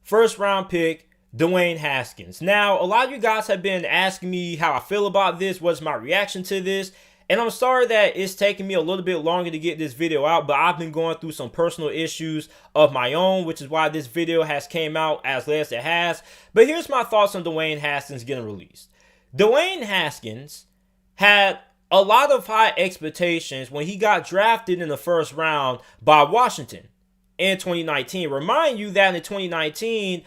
first round pick, Dwayne Haskins. Now, a lot of you guys have been asking me how I feel about this, what's my reaction to this, and I'm sorry that it's taking me a little bit longer to get this video out, but I've been going through some personal issues of my own, which is why this video has came out as late as it has. But here's my thoughts on Dwayne Haskins getting released. Dwayne Haskins had a lot of high expectations when he got drafted in the first round by Washington in 2019. Remind you that in 2019,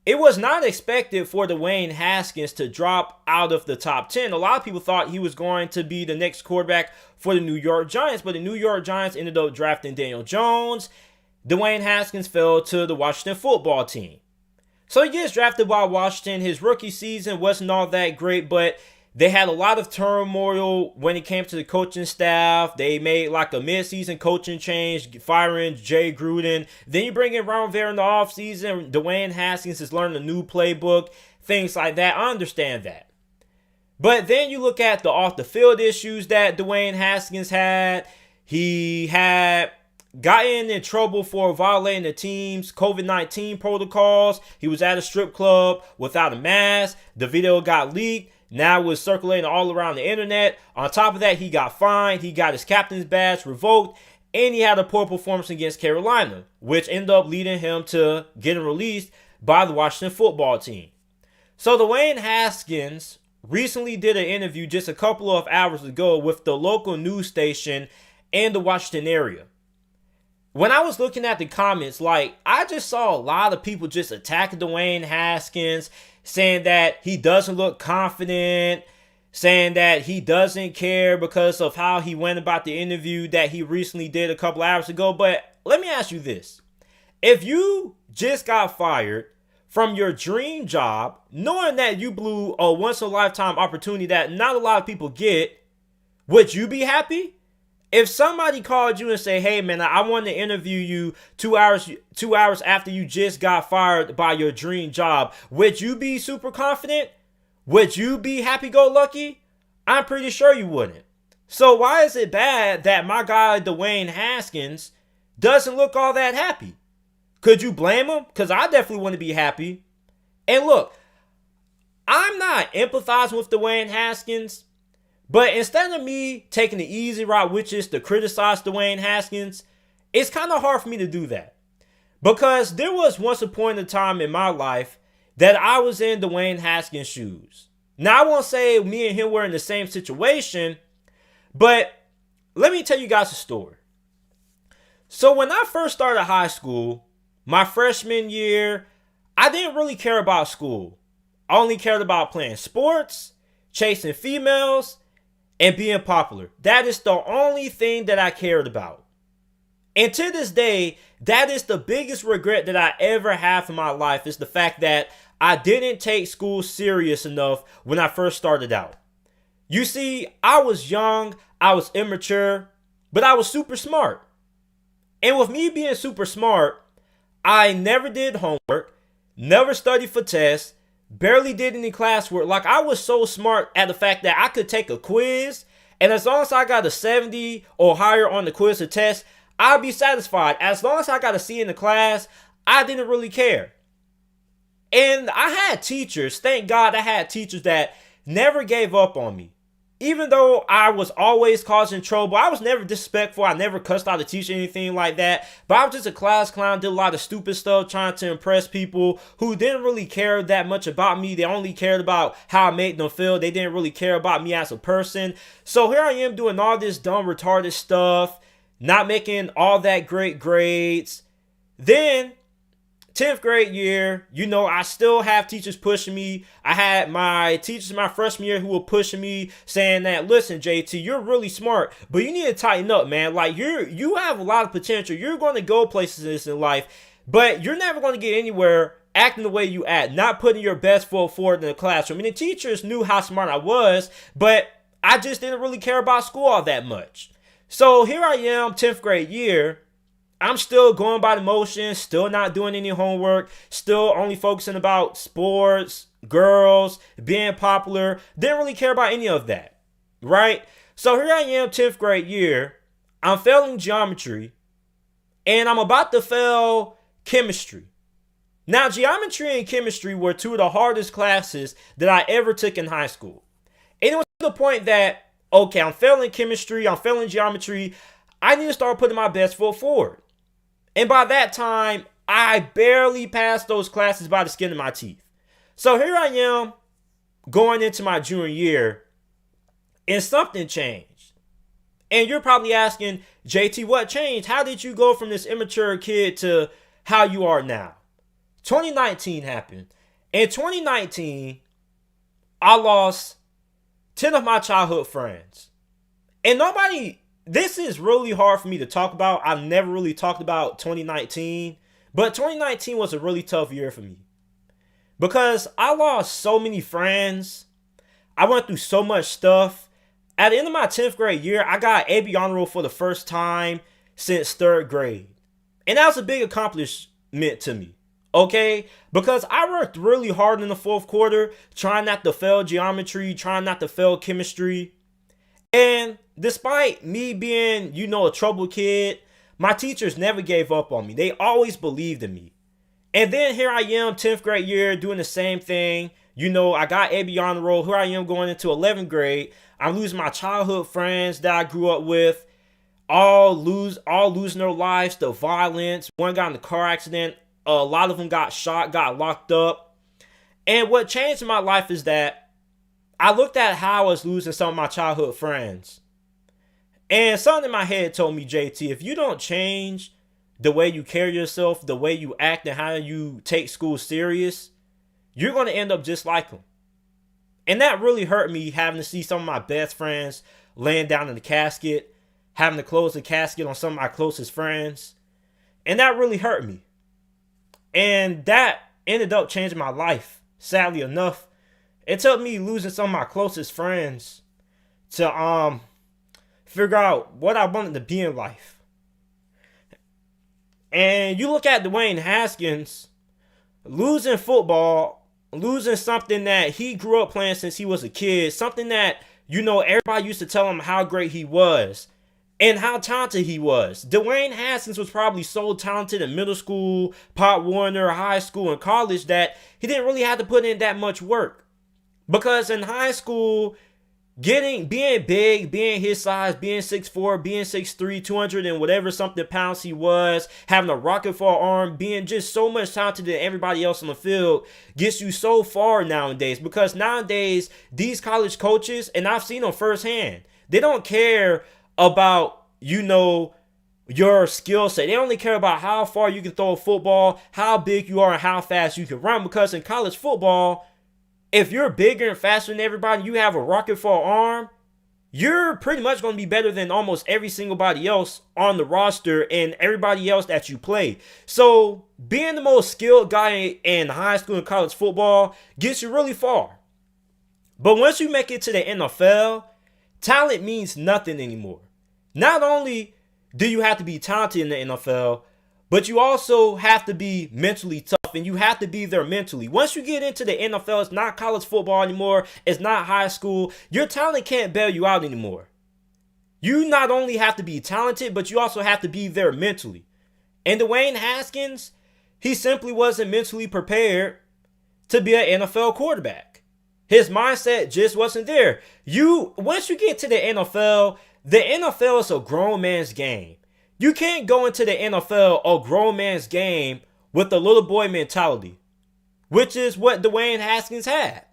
it was not expected for Dwayne Haskins to drop out of the top 10. A lot of people thought he was going to be the next quarterback for the New York Giants, but the New York Giants ended up drafting Daniel Jones. Dwayne Haskins fell to the Washington football team. So he gets drafted by Washington. His rookie season wasn't all that great, but they had a lot of turmoil when it came to the coaching staff. They made like a mid-season coaching change, firing Jay Gruden. Then you bring in Ron Rivera in the offseason. Dwayne Haskins is learning a new playbook, things like that. I understand that. But then you look at the off-the-field issues that Dwayne Haskins had. He had gotten in trouble for violating the team's COVID-19 protocols. He was at a strip club without a mask. The video got leaked. Now it's circulating all around the internet. On top of that, he got fined. He got his captain's badge revoked. And he had a poor performance against Carolina, which ended up leading him to getting released by the Washington football team. So Dwayne Haskins recently did an interview just a couple of hours ago with the local news station in the Washington area. When I was looking at the comments, I just saw a lot of people just attacking Dwayne Haskins, saying that he doesn't look confident, saying that he doesn't care because of how he went about the interview that he recently did a couple hours ago. But let me ask you this. If you just got fired from your dream job, knowing that you blew a once-in-a-lifetime opportunity that not a lot of people get, would you be happy? If somebody called you and say, hey, man, I want to interview you 2 hours after you just got fired by your dream job, would you be super confident? Would you be happy-go-lucky? I'm pretty sure you wouldn't. So why is it bad that my guy Dwayne Haskins doesn't look all that happy? Could you blame him? Because I definitely want to be happy. And look, I'm not empathizing with Dwayne Haskins. But instead of me taking the easy route, which is to criticize Dwayne Haskins, it's kind of hard for me to do that. Because there was once a point in time in my life that I was in Dwayne Haskins' shoes. Now, I won't say me and him were in the same situation, but let me tell you guys a story. So when I first started high school, my freshman year, I didn't really care about school. I only cared about playing sports, chasing females, and being popular. That is the only thing that I cared about. And to this day, that is the biggest regret that I ever have in my life, is the fact that I didn't take school serious enough when I first started out. You see, I was young, I was immature, but I was super smart. And with me being super smart, I never did homework, never studied for tests, barely did any classwork. I was so smart at the fact that I could take a quiz, and as long as I got a 70 or higher on the quiz or test, I'd be satisfied. As long as I got a C in the class, I didn't really care. And I had teachers, thank God I had teachers that never gave up on me. Even though I was always causing trouble, I was never disrespectful. I never cussed out a teacher or anything like that. But I was just a class clown, did a lot of stupid stuff, trying to impress people who didn't really care that much about me. They only cared about how I made them feel. They didn't really care about me as a person. So here I am doing all this dumb, retarded stuff, not making all that great grades. Then 10th grade year, I still have teachers pushing me. I had my teachers in my freshman year who were pushing me, saying that, listen, JT, you're really smart, but you need to tighten up, man. You have a lot of potential. You're going to go places in life, but you're never going to get anywhere acting the way you act, not putting your best foot forward in the classroom. And the teachers knew how smart I was, but I just didn't really care about school all that much. So here I am, 10th grade year. I'm still going by the motions, still not doing any homework, still only focusing about sports, girls, being popular. Didn't really care about any of that, right? So here I am, 10th grade year. I'm failing geometry, and I'm about to fail chemistry. Now, geometry and chemistry were two of the hardest classes that I ever took in high school. And it was to the point that, okay, I'm failing chemistry, I'm failing geometry. I need to start putting my best foot forward. And by that time, I barely passed those classes by the skin of my teeth. So here I am going into my junior year, and something changed. And you're probably asking, JT, what changed? How did you go from this immature kid to how you are now? 2019 happened. In 2019, I lost 10 of my childhood friends. And this is really hard for me to talk about. I've never really talked about 2019, but 2019 was a really tough year for me because I lost so many friends. I went through so much stuff. At the end of my 10th grade year, I got AB honor roll for the first time since 3rd grade. And that was a big accomplishment to me. Okay, because I worked really hard in the 4th quarter, trying not to fail geometry, trying not to fail chemistry. And despite me being, a troubled kid, my teachers never gave up on me. They always believed in me. And then here I am, 10th grade year, doing the same thing. I got AB on the roll. Here I am going into 11th grade. I'm losing my childhood friends that I grew up with. All losing their lives, the violence. One got in a car accident. A lot of them got shot, got locked up. And what changed in my life is that I looked at how I was losing some of my childhood friends. And something in my head told me, JT, if you don't change the way you carry yourself, the way you act, and how you take school serious, you're going to end up just like them. And that really hurt me, having to see some of my best friends laying down in the casket, having to close the casket on some of my closest friends. And that really hurt me. And that ended up changing my life, sadly enough. It took me losing some of my closest friends to figure out what I wanted to be in life. And you look at Dwayne Haskins, losing football, losing something that he grew up playing since he was a kid, something that, everybody used to tell him how great he was and how talented he was. Dwayne Haskins was probably so talented in middle school, Pop Warner, high school, and college that he didn't really have to put in that much work. Because in high school, being big, being his size, being 6'4", being 6'3", 200 and whatever something pounds he was, having a rocket for an arm, being just so much talented than everybody else on the field gets you so far nowadays. Because nowadays, these college coaches, and I've seen them firsthand, they don't care about, your skill set. They only care about how far you can throw a football, how big you are, and how fast you can run. Because in college football, if you're bigger and faster than everybody, you have a rocket for an arm, you're pretty much going to be better than almost every single body else on the roster and everybody else that you play. So being the most skilled guy in high school and college football gets you really far. But once you make it to the NFL, talent means nothing anymore. Not only do you have to be talented in the NFL, but you also have to be mentally tough, and you have to be there mentally. Once you get into the NFL, it's not college football anymore. It's not high school. Your talent can't bail you out anymore. You not only have to be talented, but you also have to be there mentally. And Dwayne Haskins, he simply wasn't mentally prepared to be an NFL quarterback. His mindset just wasn't there. Once you get to the NFL is a grown man's game. You can't go into the NFL, a grown man's game, with a little boy mentality, which is what Dwayne Haskins had.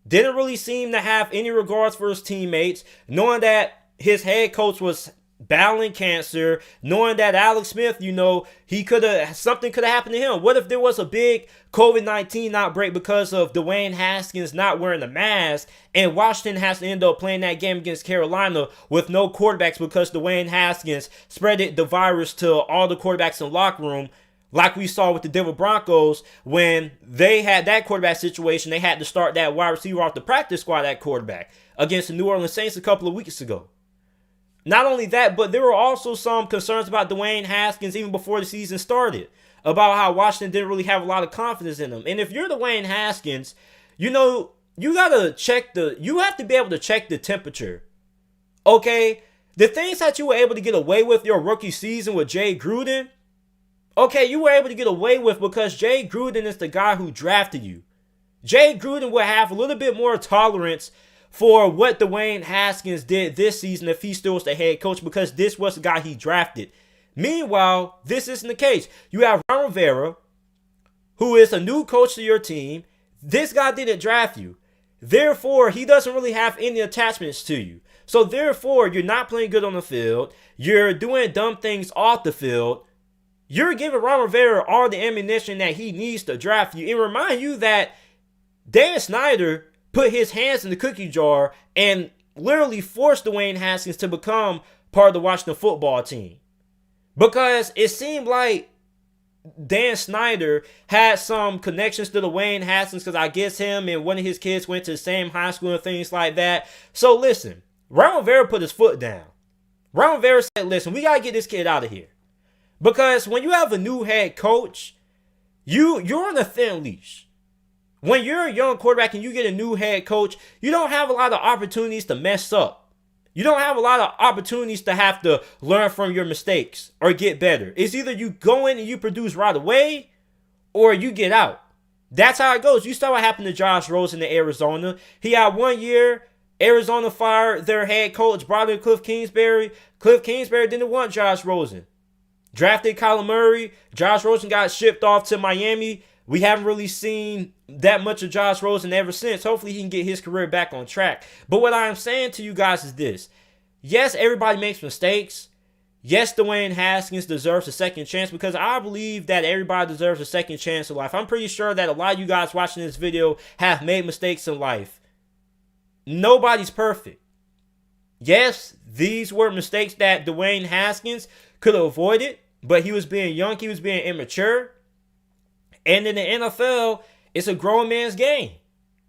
Didn't really seem to have any regards for his teammates, knowing that his head coach was battling cancer, knowing that Alex Smith, something could have happened to him. What if there was a big COVID-19 outbreak because of Dwayne Haskins not wearing a mask, and Washington has to end up playing that game against Carolina with no quarterbacks because Dwayne Haskins spread the virus to all the quarterbacks in the locker room, like we saw with the Denver Broncos when they had that quarterback situation. They had to start that wide receiver off the practice squad at quarterback against the New Orleans Saints a couple of weeks ago. Not only that, but there were also some concerns about Dwayne Haskins even before the season started, about how Washington didn't really have a lot of confidence in him. And if you're Dwayne Haskins, you have to be able to check the temperature. Okay? The things that you were able to get away with your rookie season with Jay Gruden, Okay, you were able to get away with because Jay Gruden is the guy who drafted you. Jay Gruden would have a little bit more tolerance for what Dwayne Haskins did this season if he still was the head coach because this was the guy he drafted. Meanwhile, this isn't the case. You have Ron Rivera, who is a new coach to your team. This guy didn't draft you. Therefore, he doesn't really have any attachments to you. So therefore, you're not playing good on the field. You're doing dumb things off the field. You're giving Ron Rivera all the ammunition that he needs to draft you. And remind you that Dan Snyder put his hands in the cookie jar and literally forced Dwayne Haskins to become part of the Washington football team. Because it seemed like Dan Snyder had some connections to Dwayne Haskins because I guess him and one of his kids went to the same high school and things like that. So listen, Ron Rivera put his foot down. Ron Rivera said, listen, we got to get this kid out of here. Because when you have a new head coach, you're on a thin leash. When you're a young quarterback and you get a new head coach, you don't have a lot of opportunities to mess up. You don't have a lot of opportunities to have to learn from your mistakes or get better. It's either you go in and you produce right away or you get out. That's how it goes. You saw what happened to Josh Rosen in Arizona. He had 1 year. Arizona fired their head coach, brought in Cliff Kingsbury. Cliff Kingsbury didn't want Josh Rosen. Drafted Kyler Murray. Josh Rosen got shipped off to Miami. We haven't really seen that much of Josh Rosen ever since. Hopefully he can get his career back on track. But what I'm saying to you guys is this. Yes, everybody makes mistakes. Yes, Dwayne Haskins deserves a second chance because I believe that everybody deserves a second chance in life. I'm pretty sure that a lot of you guys watching this video have made mistakes in life. Nobody's perfect. Yes, these were mistakes that Dwayne Haskins could have avoided, but he was being young, he was being immature. And in the NFL, it's a grown man's game.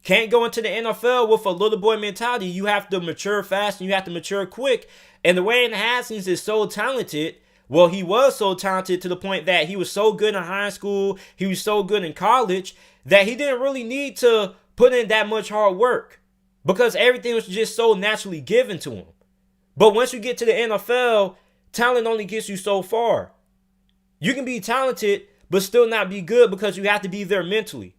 Can't go into the NFL with a little boy mentality. You have to mature fast and you have to mature quick. And Dwayne Haskins is so talented. Well, he was so talented to the point that he was so good in high school, he was so good in college, that he didn't really need to put in that much hard work because everything was just so naturally given to him. But once you get to the NFL, talent only gets you so far. You can be talented, but still not be good because you have to be there mentally.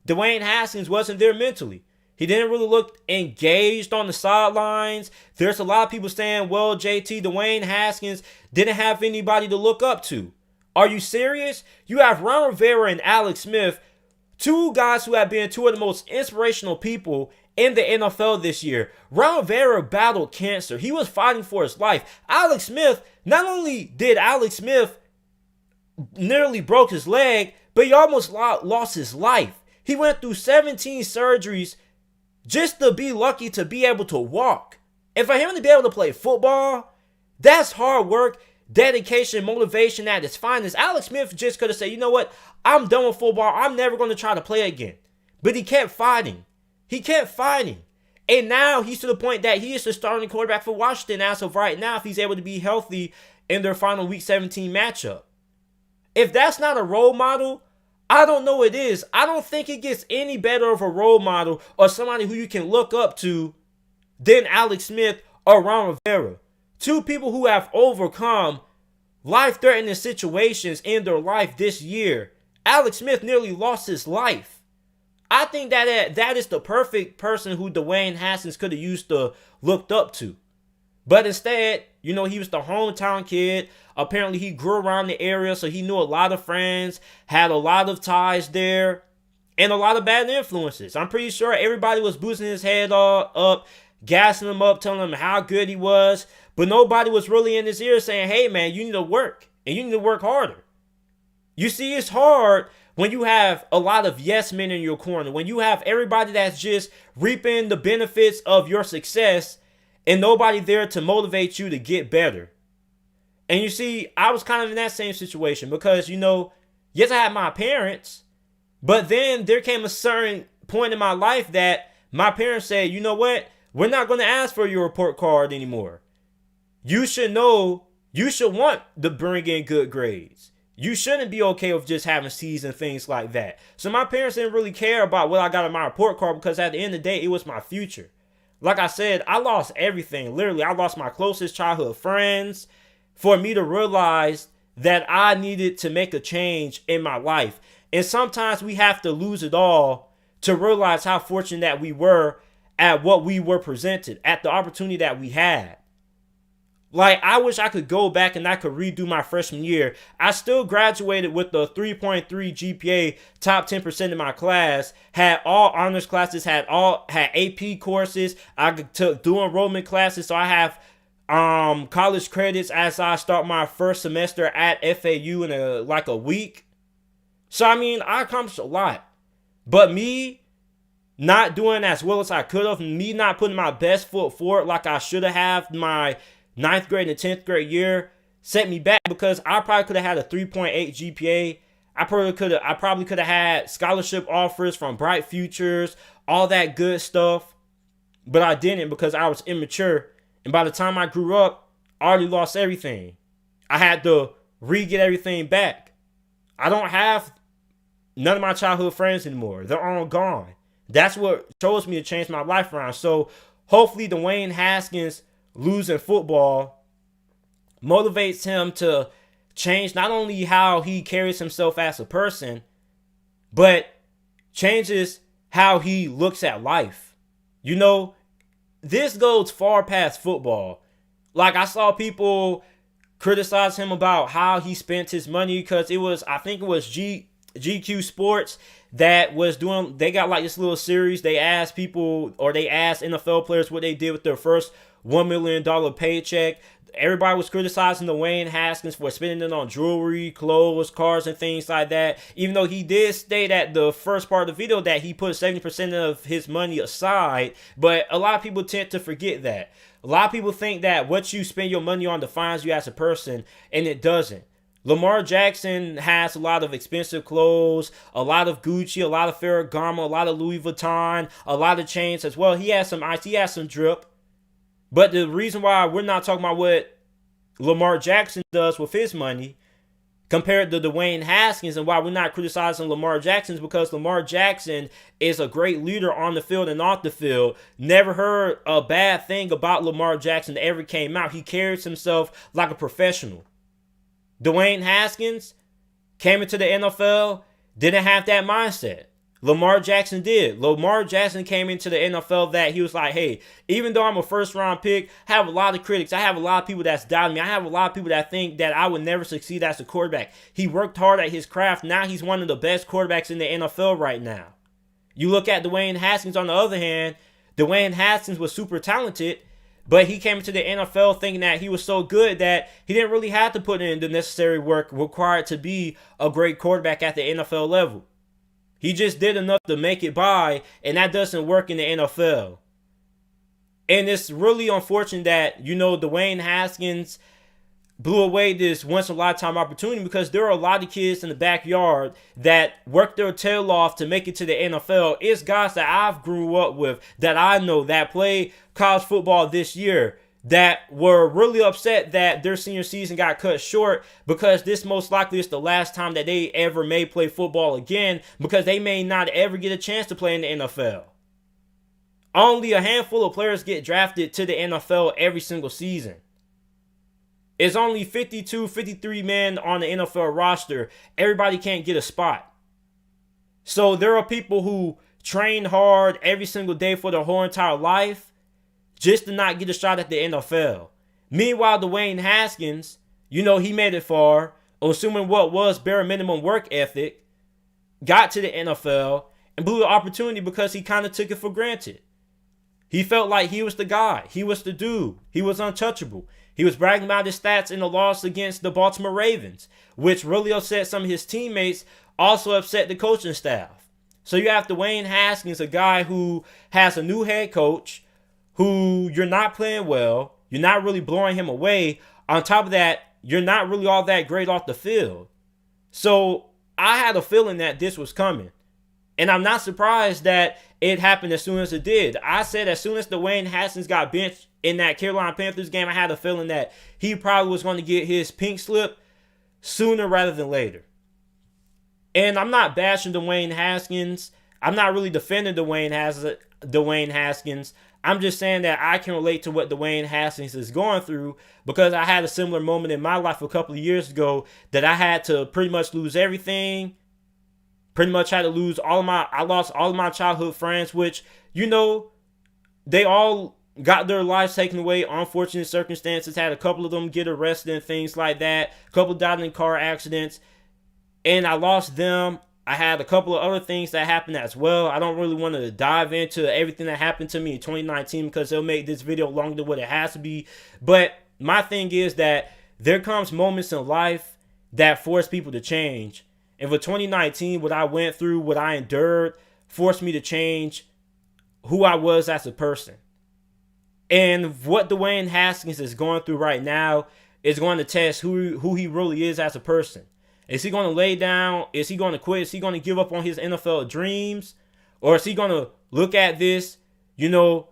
Dwayne Haskins wasn't there mentally. He didn't really look engaged on the sidelines. There's a lot of people saying, well, JT, Dwayne Haskins didn't have anybody to look up to. Are you serious? You have Ron Rivera and Alex Smith, two guys who have been two of the most inspirational people in the NFL this year. Ron Rivera battled cancer. He was fighting for his life. Alex Smith, not only did Alex Smith nearly broke his leg, but he almost lost his life. He went through 17 surgeries just to be lucky to be able to walk. And for him to be able to play football, that's hard work, dedication, motivation at its finest. Alex Smith just could have said, you know what, I'm done with football. I'm never going to try to play again. But he kept fighting. He kept fighting. And now he's to the point that he is the starting quarterback for Washington as of right now if he's able to be healthy in their final Week 17 matchup. If that's not a role model, I don't know what it is. I don't think it gets any better of a role model or somebody who you can look up to than Alex Smith or Ron Rivera. Two people who have overcome life-threatening situations in their life this year. Alex Smith nearly lost his life. I think that is the perfect person who Dwayne Haskins could have used to looked up to. But instead, he was the hometown kid. Apparently, he grew around the area, so he knew a lot of friends, had a lot of ties there, and a lot of bad influences. I'm pretty sure everybody was boosting his head all up, gassing him up, telling him how good he was, but nobody was really in his ear saying, hey, man, you need to work, and you need to work harder. You see, it's hard when you have a lot of yes men in your corner, when you have everybody that's just reaping the benefits of your success and nobody there to motivate you to get better. And you see, I was kind of in that same situation because, yes, I had my parents, but then there came a certain point in my life that my parents said, you know what? We're not going to ask for your report card anymore. You should know, you should want to bring in good grades. You shouldn't be okay with just having C's and things like that. So my parents didn't really care about what I got on my report card because at the end of the day, it was my future. Like I said, I lost everything. Literally, I lost my closest childhood friends. For me to realize that I needed to make a change in my life. And sometimes we have to lose it all to realize how fortunate that we were at what we were presented, at the opportunity that we had. Like, I wish I could go back and I could redo my freshman year. I still graduated with a 3.3 GPA, top 10% in my class, had all honors classes, had AP courses. I took dual enrollment classes, so I have college credits as I start my first semester at FAU in a week. So, I mean, I accomplished a lot. But me not doing as well as I could have, me not putting my best foot forward like I should have my 9th grade and 10th grade year set me back, because I probably could have had a 3.8 GPA. I probably could have had scholarship offers from Bright Futures, all that good stuff. But I didn't, because I was immature. And by the time I grew up, I already lost everything. I had to re-get everything back. I don't have none of my childhood friends anymore. They're all gone. That's what chose me to change my life around. So hopefully Dwayne Haskins losing football motivates him to change not only how he carries himself as a person, but changes how he looks at life. You know, this goes far past football. Like, I saw people criticize him about how he spent his money, because I think it was GQ Sports that was doing, they got like this little series. They asked NFL players what they did with their first $1 million paycheck. Everybody was criticizing Dwayne Haskins for spending it on jewelry, clothes, cars, and things like that. Even though he did state at the first part of the video that he put 70% of his money aside. But a lot of people tend to forget that. A lot of people think that what you spend your money on defines you as a person, and it doesn't. Lamar Jackson has a lot of expensive clothes, a lot of Gucci, a lot of Ferragamo, a lot of Louis Vuitton, a lot of chains as well. He has some ice, he has some drip. But the reason why we're not talking about what Lamar Jackson does with his money compared to Dwayne Haskins, and why we're not criticizing Lamar Jackson, is because Lamar Jackson is a great leader on the field and off the field. Never heard a bad thing about Lamar Jackson that ever came out. He carries himself like a professional. Dwayne Haskins came into the NFL, didn't have that mindset. Lamar Jackson did. Lamar Jackson came into the NFL that he was like, hey, even though I'm a first round pick, I have a lot of critics. I have a lot of people that's doubting me. I have a lot of people that think that I would never succeed as a quarterback. He worked hard at his craft. Now he's one of the best quarterbacks in the NFL right now. You look at Dwayne Haskins on the other hand. Dwayne Haskins was super talented, but he came into the NFL thinking that he was so good that he didn't really have to put in the necessary work required to be a great quarterback at the NFL level. He just did enough to make it by, and that doesn't work in the NFL. And it's really unfortunate that, Dwayne Haskins blew away this once-in-a-lifetime opportunity, because there are a lot of kids in the backyard that work their tail off to make it to the NFL. It's guys that I've grew up with, that I know, that play college football this year, that were really upset that their senior season got cut short, because this most likely is the last time that they ever may play football again, because they may not ever get a chance to play in the NFL. Only a handful of players get drafted to the NFL every single season. It's only 52, 53 men on the NFL roster. Everybody can't get a spot. So there are people who train hard every single day for their whole entire life just to not get a shot at the NFL. Meanwhile, Dwayne Haskins, he made it far, assuming what was bare minimum work ethic, got to the NFL, and blew the opportunity because he kind of took it for granted. He felt like he was the guy. He was the dude. He was untouchable. He was bragging about his stats in the loss against the Baltimore Ravens, which really upset some of his teammates, also upset the coaching staff. So you have Dwayne Haskins, a guy who has a new head coach, who you're not playing well, you're not really blowing him away. On top of that, you're not really all that great off the field. So I had a feeling that this was coming. And I'm not surprised that it happened as soon as it did. I said as soon as Dwayne Haskins got benched in that Carolina Panthers game, I had a feeling that he probably was going to get his pink slip sooner rather than later. And I'm not bashing Dwayne Haskins. I'm not really defending Dwayne Haskins. I'm just saying that I can relate to what Dwayne Haskins is going through because I had a similar moment in my life a couple of years ago that I had to pretty much lose everything. Pretty much had to lose I lost all of my childhood friends, which, they all got their lives taken away, unfortunate circumstances. Had a couple of them get arrested and things like that. A couple died in car accidents. And I lost them. I had a couple of other things that happened as well. I don't really want to dive into everything that happened to me in 2019 because it'll make this video longer than what it has to be. But my thing is that there comes moments in life that force people to change. And for 2019, what I went through, what I endured, forced me to change who I was as a person. And what Dwayne Haskins is going through right now is going to test who he really is as a person. Is he going to lay down? Is he going to quit? Is he going to give up on his NFL dreams? Or is he going to look at this, mull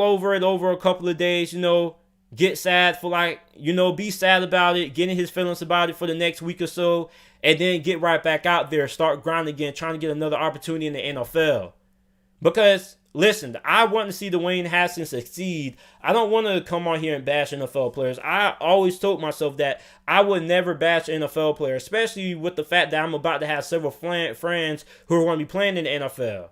over it over a couple of days, get sad for be sad about it, getting his feelings about it for the next week or so, and then get right back out there, start grinding again, trying to get another opportunity in the NFL. Because, listen, I want to see Dwayne Haskins succeed. I don't want to come on here and bash NFL players. I always told myself that I would never bash NFL players, especially with the fact that I'm about to have several friends who are going to be playing in the NFL.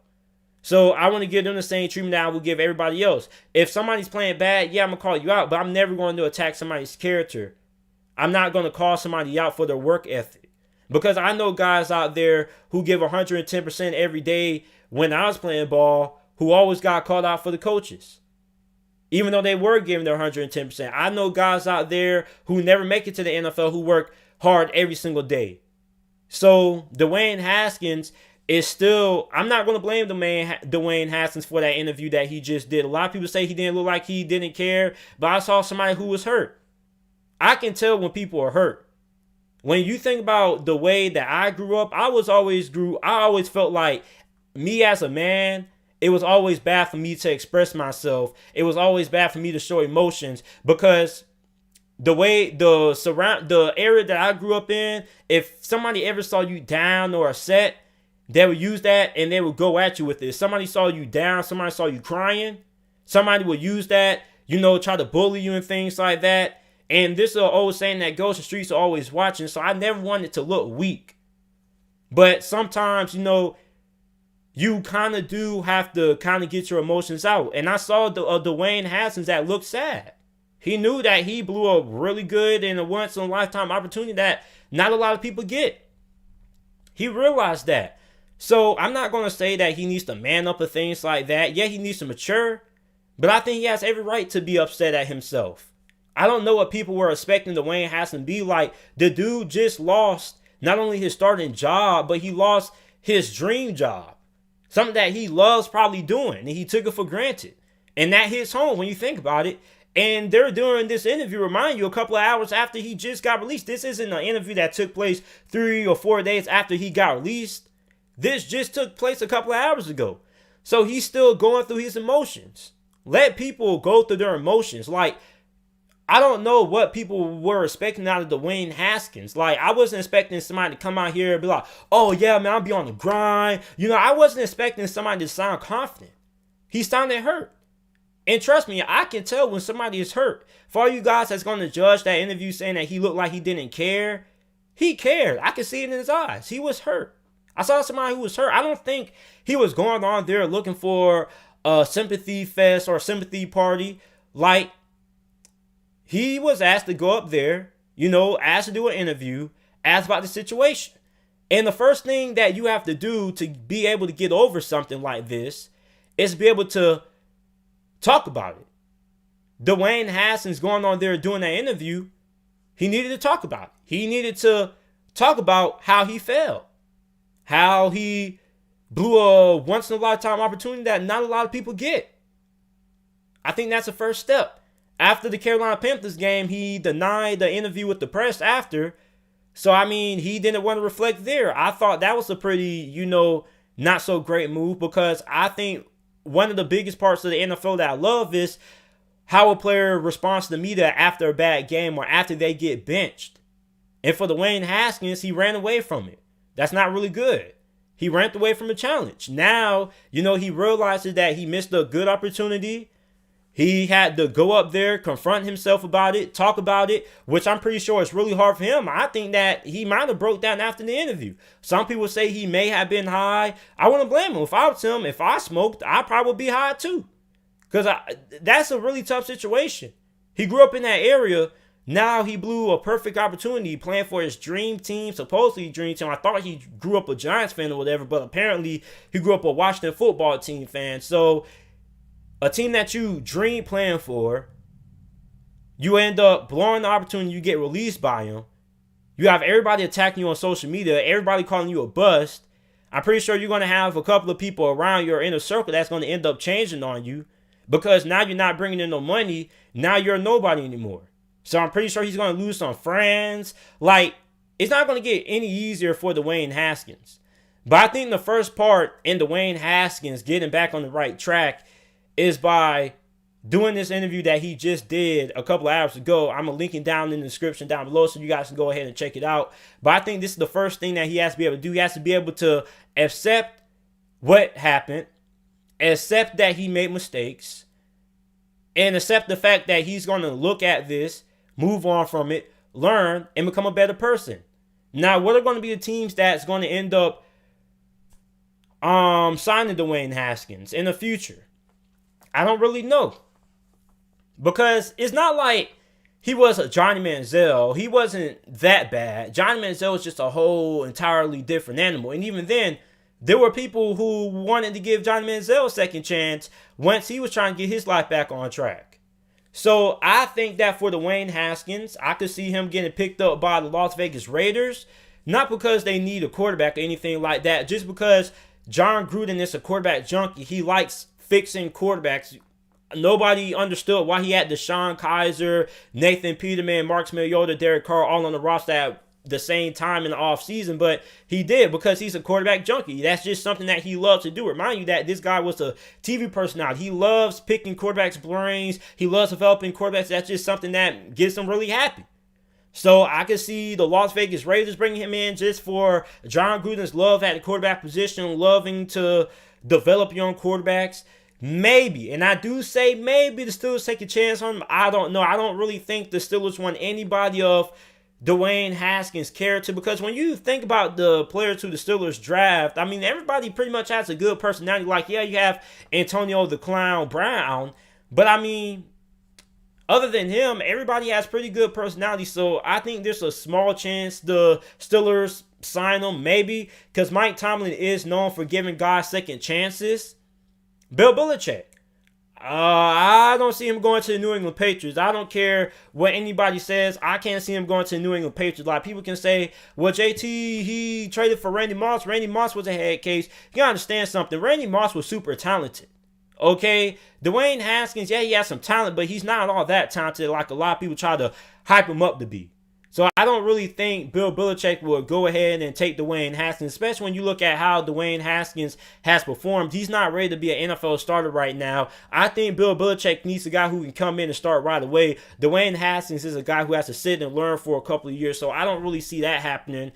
So I want to give them the same treatment that I would give everybody else. If somebody's playing bad, yeah, I'm going to call you out, but I'm never going to attack somebody's character. I'm not going to call somebody out for their work ethic. Because I know guys out there who give 110% every day when I was playing ball who always got called out for the coaches. Even though they were giving their 110%. I know guys out there who never make it to the NFL who work hard every single day. So Dwayne Haskins is still, I'm not going to blame Dwayne Haskins for that interview that he just did. A lot of people say he didn't look like he didn't care, but I saw somebody who was hurt. I can tell when people are hurt. When you think about the way that I grew up, I always felt like me as a man, it was always bad for me to express myself. It was always bad for me to show emotions because the area that I grew up in, if somebody ever saw you down or upset, they would use that and they would go at you with it. If somebody saw you down, somebody saw you crying, somebody would use that, try to bully you and things like that. And this is an old saying that goes, the streets are always watching. So I never wanted to look weak. But sometimes, you kind of do have to kind of get your emotions out. And I saw Dwayne Haskins that looked sad. He knew that he blew a really good and a once-in-a-lifetime opportunity that not a lot of people get. He realized that. So I'm not going to say that he needs to man up for things like that. Yeah, he needs to mature. But I think he has every right to be upset at himself. I don't know what people were expecting Dwayne Haskins to be like. The dude just lost not only his starting job, but he lost his dream job. Something that he loves probably doing, and he took it for granted. And that hits home when you think about it. And they're doing this interview, remind you, a couple of hours after he just got released. This isn't an interview that took place 3 or 4 days after he got released. This just took place a couple of hours ago. So he's still going through his emotions. Let people go through their emotions. I don't know what people were expecting out of Dwayne Haskins. I wasn't expecting somebody to come out here and be like, oh, yeah, man, I'll be on the grind. I wasn't expecting somebody to sound confident. He sounded hurt. And trust me, I can tell when somebody is hurt. For all you guys that's going to judge that interview saying that he looked like he didn't care, he cared. I could see it in his eyes. He was hurt. I saw somebody who was hurt. I don't think he was going on there looking for a sympathy fest or a sympathy party. He was asked to go up there, asked to do an interview, asked about the situation. And the first thing that you have to do to be able to get over something like this is be able to talk about it. Dwayne Haskins going on there doing that interview, he needed to talk about it. He needed to talk about how he failed, how he blew a once-in-a-lifetime opportunity that not a lot of people get. I think that's the first step. After the Carolina Panthers game, he denied the interview with the press after. So, he didn't want to reflect there. I thought that was a pretty, not so great move because I think one of the biggest parts of the NFL that I love is how a player responds to the media after a bad game or after they get benched. And for Dwayne Haskins, he ran away from it. That's not really good. He ran away from a challenge. Now, he realizes that he missed a good opportunity. He had to go up there, confront himself about it, talk about it, which I'm pretty sure is really hard for him. I think that he might have broke down after the interview. Some people say he may have been high. I wouldn't blame him. If I was him, if I smoked, I'd probably be high too. Because that's a really tough situation. He grew up in that area. Now he blew a perfect opportunity playing for his dream team, supposedly dream team. I thought he grew up a Giants fan or whatever, but apparently he grew up a Washington football team fan. So a team that you dream playing for, you end up blowing the opportunity, you get released by him. You have everybody attacking you on social media, everybody calling you a bust. I'm pretty sure you're going to have a couple of people around your inner circle that's going to end up changing on you because now you're not bringing in no money. Now you're a nobody anymore. So I'm pretty sure he's going to lose some friends. Like, it's not going to get any easier for Dwayne Haskins. But I think the first part in Dwayne Haskins getting back on the right track is by doing this interview that he just did a couple of hours ago. I'm going to link it down in the description down below so you guys can go ahead and check it out. But I think this is the first thing that he has to be able to do. He has to be able to accept what happened, accept that he made mistakes, and accept the fact that he's going to look at this, move on from it, learn, and become a better person. Now, what are going to be the teams that's going to end up signing Dwayne Haskins in the future? I don't really know. Because it's not like he was a Johnny Manziel. He wasn't that bad. Johnny Manziel was just a whole entirely different animal. And even then, there were people who wanted to give Johnny Manziel a second chance once he was trying to get his life back on track. So I think that for Dwayne Haskins, I could see him getting picked up by the Las Vegas Raiders. Not because they need a quarterback or anything like that. Just because John Gruden is a quarterback junkie. He likes fixing quarterbacks. Nobody understood why he had Deshaun Kaiser, Nathan Peterman, Marcus Mariota, Derek Carr all on the roster at the same time in the offseason, but he did because he's a quarterback junkie. That's just something that he loves to do. Remind you that this guy was a TV personality. He loves picking quarterbacks' brains. He loves developing quarterbacks. That's just something that gets him really happy. So I could see the Las Vegas Raiders bringing him in just for John Gruden's love at the quarterback position, loving to develop young quarterbacks. Maybe, and I do say maybe the Steelers take a chance on him. I don't know. I don't really think the Steelers want anybody of Dwayne Haskins' character, because when you think about the players who the Steelers draft, I mean, everybody pretty much has a good personality. Like, yeah, you have Antonio the Clown Brown, but I mean, other than him, everybody has pretty good personality. So I think there's a small chance the Steelers sign him, maybe, because Mike Tomlin is known for giving guys second chances. Bill Belichick, I don't see him going to the New England Patriots. I don't care what anybody says. I can't see him going to the New England Patriots. Like, people can say, well, JT, he traded for Randy Moss. Randy Moss was a head case. You gotta understand something. Randy Moss was super talented. Okay? Dwayne Haskins, yeah, he has some talent, but he's not all that talented like a lot of people try to hype him up to be. So I don't really think Bill Belichick will go ahead and take Dwayne Haskins, especially when you look at how Dwayne Haskins has performed. He's not ready to be an NFL starter right now. I think Bill Belichick needs a guy who can come in and start right away. Dwayne Haskins is a guy who has to sit and learn for a couple of years, so I don't really see that happening.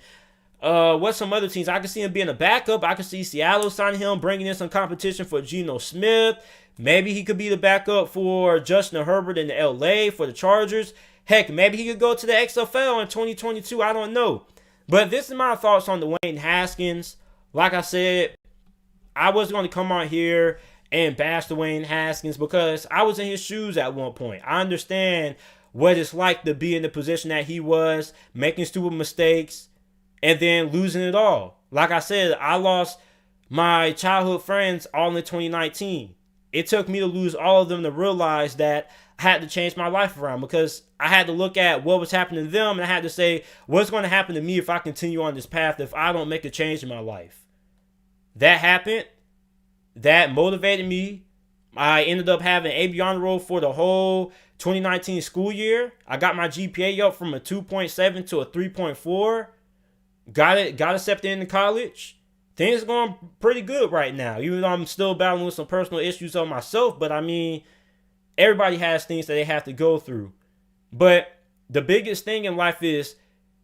What's some other teams? I can see him being a backup. I can see Seattle signing him, bringing in some competition for Geno Smith. Maybe he could be the backup for Justin Herbert in LA for the Chargers. Heck, maybe he could go to the XFL in 2022. I don't know. But this is my thoughts on Dwayne Haskins. Like I said, I was going to come on here and bash Dwayne Haskins because I was in his shoes at one point. I understand what it's like to be in the position that he was, making stupid mistakes, and then losing it all. Like I said, I lost my childhood friends all in 2019. It took me to lose all of them to realize that I had to change my life around, because I had to look at what was happening to them, and I had to say, what's going to happen to me if I continue on this path if I don't make a change in my life? That happened. That motivated me. I ended up having AB honor roll for the whole 2019 school year. I got my GPA up from a 2.7 to a 3.4. Got accepted into college. Things are going pretty good right now, even though I'm still battling with some personal issues on myself. But I mean, everybody has things that they have to go through. But the biggest thing in life is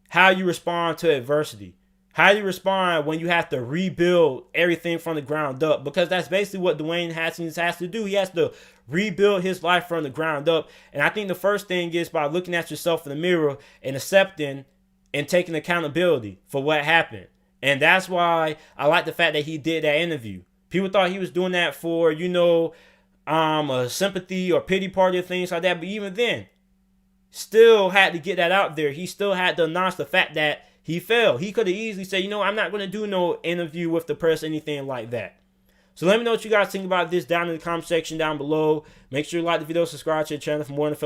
how you respond to adversity. How do you respond when you have to rebuild everything from the ground up? Because that's basically what Dwayne Haskins has to do. He has to rebuild his life from the ground up. And I think the first thing is by looking at yourself in the mirror and accepting and taking accountability for what happened. And that's why I like the fact that he did that interview. People thought he was doing that for, a sympathy or pity party or things like that. But even then, still had to get that out there. He still had to announce the fact that he failed. He could have easily said, I'm not going to do no interview with the press, anything like that. So let me know what you guys think about this down in the comment section down below. Make sure you like the video, subscribe to the channel for more NFL.